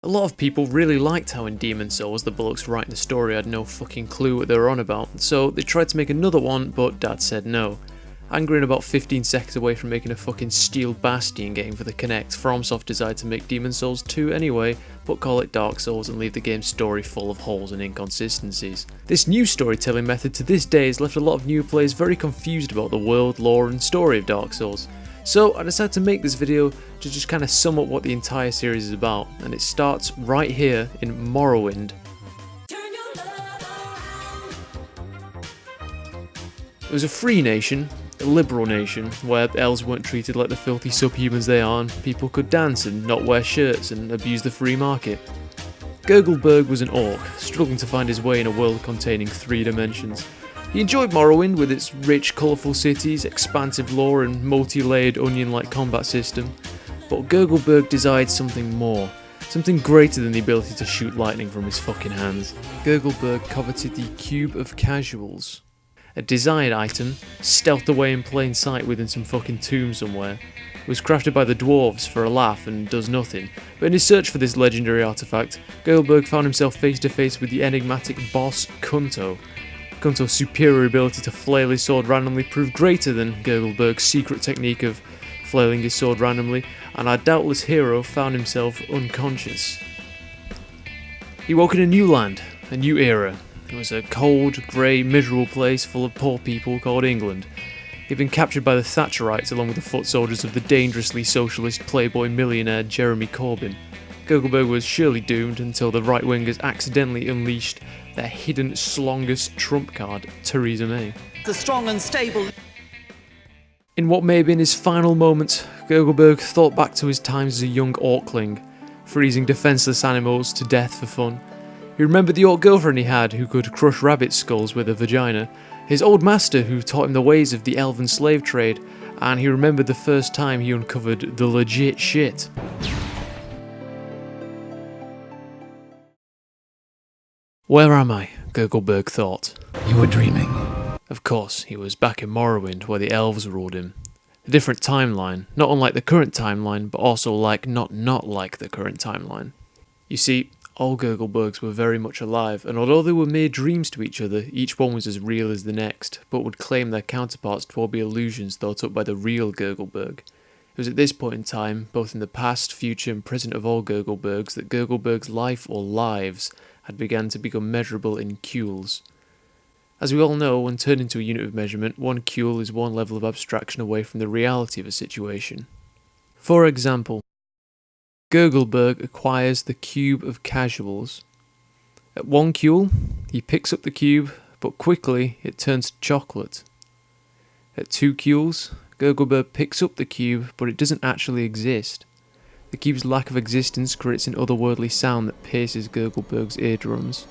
A lot of people really liked how in Demon's Souls the bullocks writing the story had no fucking clue what they were on about, so they tried to make another one, but Dad said no. Angry and about 15 seconds away from making a fucking Steel Bastion game for the Kinect, FromSoft decided to make Demon's Souls 2 anyway, but call it Dark Souls and leave the game's story full of holes and inconsistencies. This new storytelling method to this day has left a lot of new players very confused about the world, lore and story of Dark Souls. So I decided to make this video to just kind of sum up what the entire series is about, and it starts right here in Morrowind. It was a free nation, a liberal nation, where elves weren't treated like the filthy subhumans they are, and people could dance and not wear shirts and abuse the free market. Gurgleberg was an orc, struggling to find his way in a world containing 3 dimensions. He enjoyed Morrowind with its rich, colourful cities, expansive lore and multi-layered onion-like combat system, but Gurgleberg desired something more, something greater than the ability to shoot lightning from his fucking hands. Gurgleberg coveted the Cube of Casuals. A desired item, stealthed away in plain sight within some fucking tomb somewhere. It was crafted by the dwarves for a laugh and does nothing, but in his search for this legendary artifact, Gurgleberg found himself face to face with the enigmatic boss Kunto. Kunto's superior ability to flail his sword randomly proved greater than Gurgleberg's secret technique of flailing his sword randomly, and our doubtless hero found himself unconscious. He woke in a new land, a new era. It was a cold, grey, miserable place full of poor people called England. He'd been captured by the Thatcherites along with the foot soldiers of the dangerously socialist playboy millionaire Jeremy Corbyn. Gurgleberg was surely doomed until the right-wingers accidentally unleashed their hidden slongest trump card, Theresa May. The strong and stable. In what may have been his final moments, Gurgleberg thought back to his times as a young orcling, freezing defenceless animals to death for fun. He remembered the orc girlfriend he had who could crush rabbit skulls with her vagina, his old master who taught him the ways of the elven slave trade, and he remembered the first time he uncovered the legit shit. Where am I? Gurgleberg thought. You were dreaming. Of course, he was back in Morrowind where the elves ruled him. A different timeline, not unlike the current timeline, but also not like the current timeline. You see, all Gurglebergs were very much alive, and although they were mere dreams to each other, each one was as real as the next, but would claim their counterparts to all be illusions thought up by the real Gurgleberg. It was at this point in time, both in the past, future and present of all Gurglebergs, that Gurgleberg's life or lives had begun to become measurable in cules. As we all know, when turned into a unit of measurement, one cule is one level of abstraction away from the reality of a situation. For example, Gurgleberg acquires the Cube of Casuals. At 1 cule, he picks up the cube, but quickly it turns to chocolate. At 2 cules, Gurgleberg picks up the cube, but it doesn't actually exist. The cube's lack of existence creates an otherworldly sound that pierces Gurgleberg's eardrums.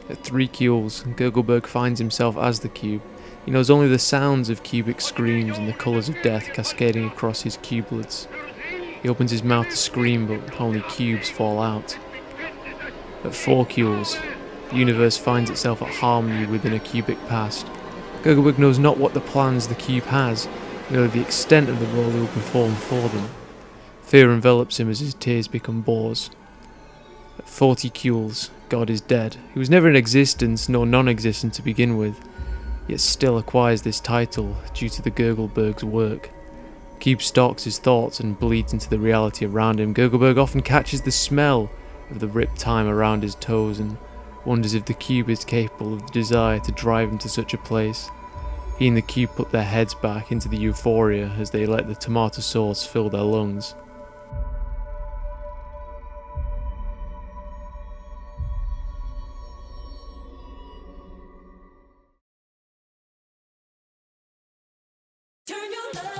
At 3 cules, Gurgleberg finds himself as the cube. He knows only the sounds of cubic screams and the colours of death cascading across his cubelets. He opens his mouth to scream, but only cubes fall out. At 4 cules, the universe finds itself at harmony within a cubic past. Gurgleberg knows not what the plans the cube has, merely the extent of the role he will perform for them. Fear envelops him as his tears become bores. At 40 cules, God is dead. He was never in existence nor non-existent to begin with, yet still acquires this title due to the Gurgleberg's work. Cube stalks his thoughts and bleeds into the reality around him. Gurgleberg often catches the smell of the ripped time around his toes and wonders if the cube is capable of the desire to drive him to such a place. He and the cube put their heads back into the euphoria as they let the tomato sauce fill their lungs. Turn your love